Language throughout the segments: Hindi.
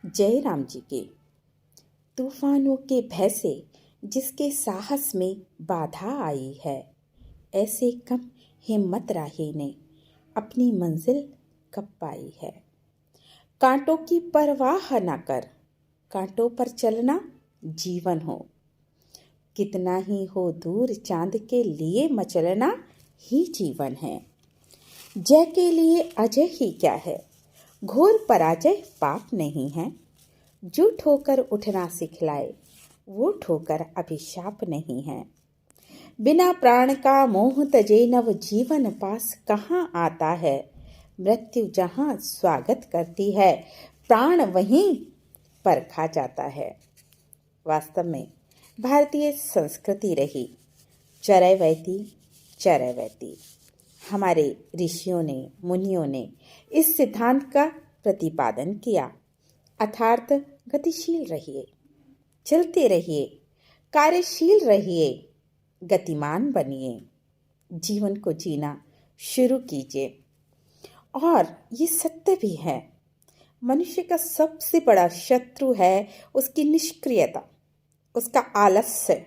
जय राम जी की। तूफानों के भय से जिसके साहस में बाधा आई है, ऐसे कम हिम्मत राही ने अपनी मंजिल कब पाई है। कांटों की परवाह न कर, कांटों पर चलना जीवन हो। कितना ही हो दूर चांद के लिए मचलना ही जीवन है। जय के लिए अजय ही क्या है, घोर पराजय पाप नहीं है। जो ठोकर उठना सिखलाए वो ठोकर अभिशाप नहीं है। बिना प्राण का मोह तजे नव जीवन पास कहाँ आता है। मृत्यु जहाँ स्वागत करती है, प्राण वहीं परखा जाता है। वास्तव में भारतीय संस्कृति रही चरैवेति चरैवेति। हमारे ऋषियों ने, मुनियों ने इस सिद्धांत का प्रतिपादन किया, अर्थात गतिशील रहिए, चलते रहिए, कार्यशील रहिए, गतिमान बनिए, जीवन को जीना शुरू कीजिए। और ये सत्य भी है, मनुष्य का सबसे बड़ा शत्रु है उसकी निष्क्रियता, उसका आलस्य।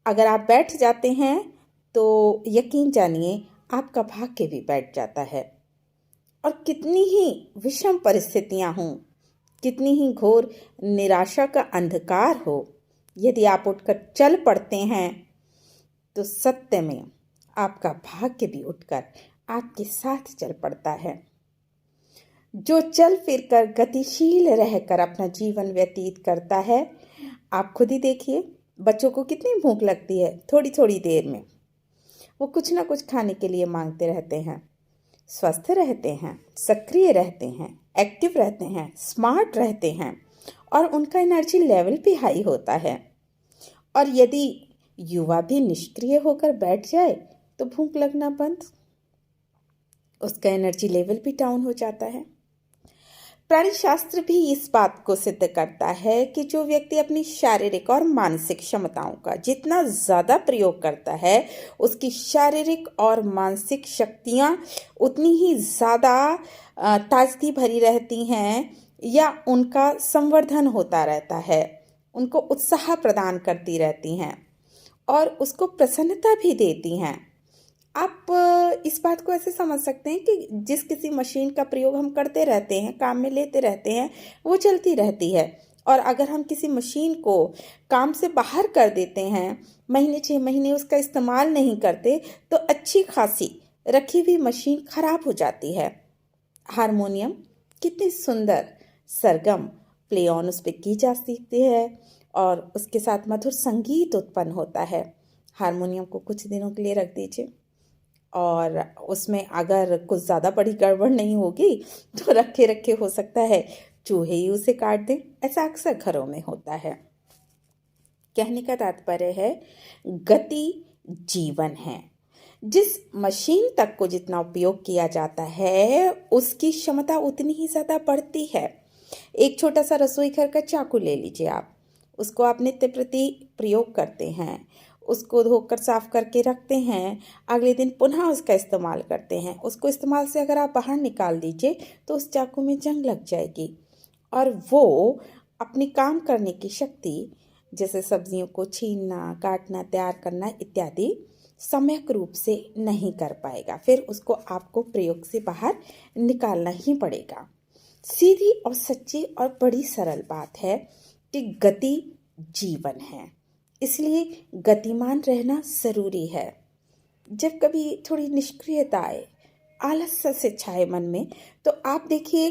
अगर आप बैठ जाते हैं तो यकीन जानिए आपका भाग्य भी बैठ जाता है। और कितनी ही विषम परिस्थितियां हों, कितनी ही घोर निराशा का अंधकार हो, यदि आप उठकर चल पड़ते हैं तो सत्य में आपका भाग्य भी उठकर आपके साथ चल पड़ता है। जो चल फिरकर गतिशील रहकर अपना जीवन व्यतीत करता है, आप खुद ही देखिए, बच्चों को कितनी भूख लगती है, थोड़ी थोड़ी देर में वो कुछ ना कुछ खाने के लिए मांगते रहते हैं। स्वस्थ रहते हैं, सक्रिय रहते हैं, एक्टिव रहते हैं, स्मार्ट रहते हैं और उनका एनर्जी लेवल भी हाई होता है। और यदि युवा भी निष्क्रिय होकर बैठ जाए तो भूख लगना बंद, उसका एनर्जी लेवल भी डाउन हो जाता है। प्राणी शास्त्र भी इस बात को सिद्ध करता है कि जो व्यक्ति अपनी शारीरिक और मानसिक क्षमताओं का जितना ज़्यादा प्रयोग करता है, उसकी शारीरिक और मानसिक शक्तियाँ उतनी ही ज़्यादा ताजगी भरी रहती हैं या उनका संवर्धन होता रहता है, उनको उत्साह प्रदान करती रहती हैं और उसको प्रसन्नता भी देती हैं। आप इस बात को ऐसे समझ सकते हैं कि जिस किसी मशीन का प्रयोग हम करते रहते हैं, काम में लेते रहते हैं, वो चलती रहती है। और अगर हम किसी मशीन को काम से बाहर कर देते हैं, महीने 6 महीने उसका इस्तेमाल नहीं करते, तो अच्छी खासी रखी हुई मशीन खराब हो जाती है। हारमोनियम कितनी सुंदर सरगम प्ले ऑन उस पर की जा सकती है और उसके साथ मधुर संगीत उत्पन्न होता है। हारमोनियम को कुछ दिनों के लिए रख दीजिए और उसमें अगर कुछ ज़्यादा बड़ी गड़बड़ नहीं होगी तो रखे रखे हो सकता है चूहे ही उसे काट दें। ऐसा अक्सर घरों में होता है। कहने का तात्पर्य है, गति जीवन है। जिस मशीन तक को जितना उपयोग किया जाता है, उसकी क्षमता उतनी ही ज़्यादा बढ़ती है। एक छोटा सा रसोई घर का चाकू ले लीजिए आप, उसको आप नित्य प्रति प्रयोग करते हैं, उसको धोकर साफ करके रखते हैं, अगले दिन पुनः उसका इस्तेमाल करते हैं। उसको इस्तेमाल से अगर आप बाहर निकाल दीजिए तो उस चाकू में जंग लग जाएगी और वो अपनी काम करने की शक्ति, जैसे सब्जियों को छीलना, काटना, तैयार करना इत्यादि, सम्यक रूप से नहीं कर पाएगा। फिर उसको आपको प्रयोग से बाहर निकालना ही पड़ेगा। सीधी और सच्ची और बड़ी सरल बात है कि गति जीवन है, इसलिए गतिमान रहना ज़रूरी है। जब कभी थोड़ी निष्क्रियता आए, आलस्य से छाए मन में, तो आप देखिए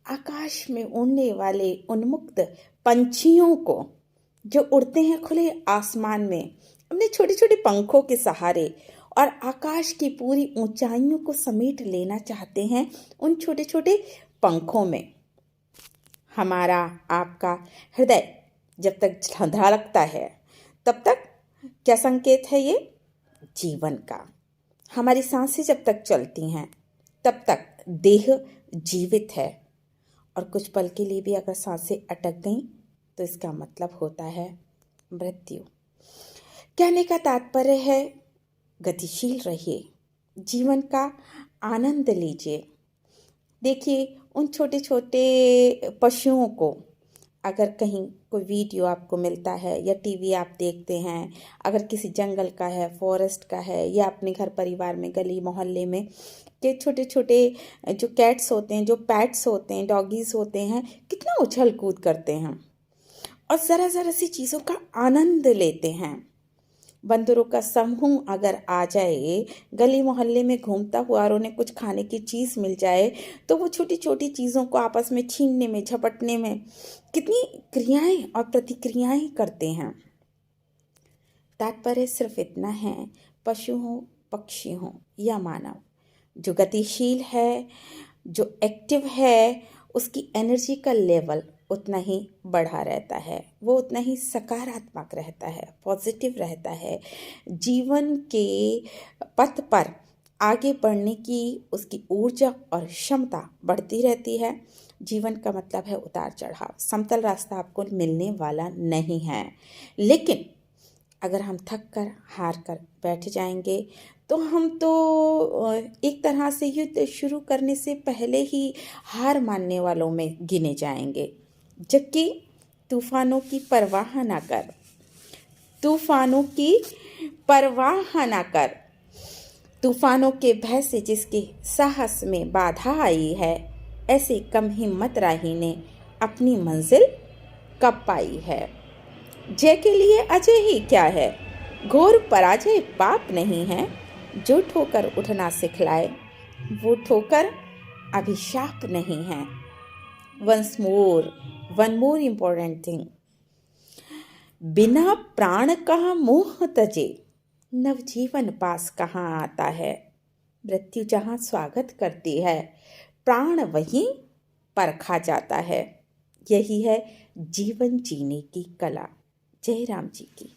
आकाश में उड़ने वाले उन्मुक्त पंछियों को, जो उड़ते हैं खुले आसमान में अपने छोटे छोटे पंखों के सहारे और आकाश की पूरी ऊंचाइयों को समेट लेना चाहते हैं उन छोटे छोटे पंखों में। हमारा आपका हृदय जब तक धड़कता है तब तक क्या संकेत है ये? जीवन का। हमारी सांसें जब तक चलती हैं तब तक देह जीवित है और कुछ पल के लिए भी अगर सांसें अटक गईं तो इसका मतलब होता है मृत्यु। कहने का तात्पर्य है, गतिशील रहिए, जीवन का आनंद लीजिए। देखिए, उन छोटे छोटे पशुओं को, अगर कहीं कोई वीडियो आपको मिलता है या टीवी आप देखते हैं, अगर किसी जंगल का है, फॉरेस्ट का है, या अपने घर परिवार में गली मोहल्ले में के छोटे छोटे जो कैट्स होते हैं, जो पेट्स होते हैं, डॉगीज होते हैं, कितना उछल कूद करते हैं और ज़रा ज़रा सी चीज़ों का आनंद लेते हैं। बंदरों का समूह अगर आ जाए गली मोहल्ले में घूमता हुआ और उन्हें कुछ खाने की चीज़ मिल जाए, तो वो छोटी छोटी चीज़ों को आपस में छीनने में, झपटने में कितनी क्रियाएं और प्रतिक्रियाएं करते हैं। तात्पर्य सिर्फ इतना है, पशु हो, पक्षी हो या मानव, जो गतिशील है, जो एक्टिव है, उसकी एनर्जी का लेवल उतना ही बढ़ा रहता है, वो उतना ही सकारात्मक रहता है, पॉजिटिव रहता है। जीवन के पथ पर आगे बढ़ने की उसकी ऊर्जा और क्षमता बढ़ती रहती है। जीवन का मतलब है उतार चढ़ाव, समतल रास्ता आपको मिलने वाला नहीं है। लेकिन अगर हम थक कर, हार कर बैठ जाएंगे, तो हम तो एक तरह से युद्ध शुरू करने से पहले ही हार मानने वालों में गिने जाएंगे। जबकि तूफानों की परवाह ना कर, तूफानों की परवाह ना कर, तूफानों के भय से जिसके साहस में बाधा आई है, ऐसे कम हिम्मत राही ने अपनी मंजिल कब पाई है। जय के लिए अजय ही क्या है, घोर पराजय पाप नहीं है। जो ठोकर उठना सिखलाए, वो ठोकर अभिशाप नहीं है। वन मोर इम्पोर्टेंट थिंग, बिना प्राण कहाँ मोह तजे, नवजीवन पास कहाँ आता है। मृत्यु जहाँ स्वागत करती है, प्राण वहीं परखा जाता है। यही है जीवन जीने की कला। जय राम जी की।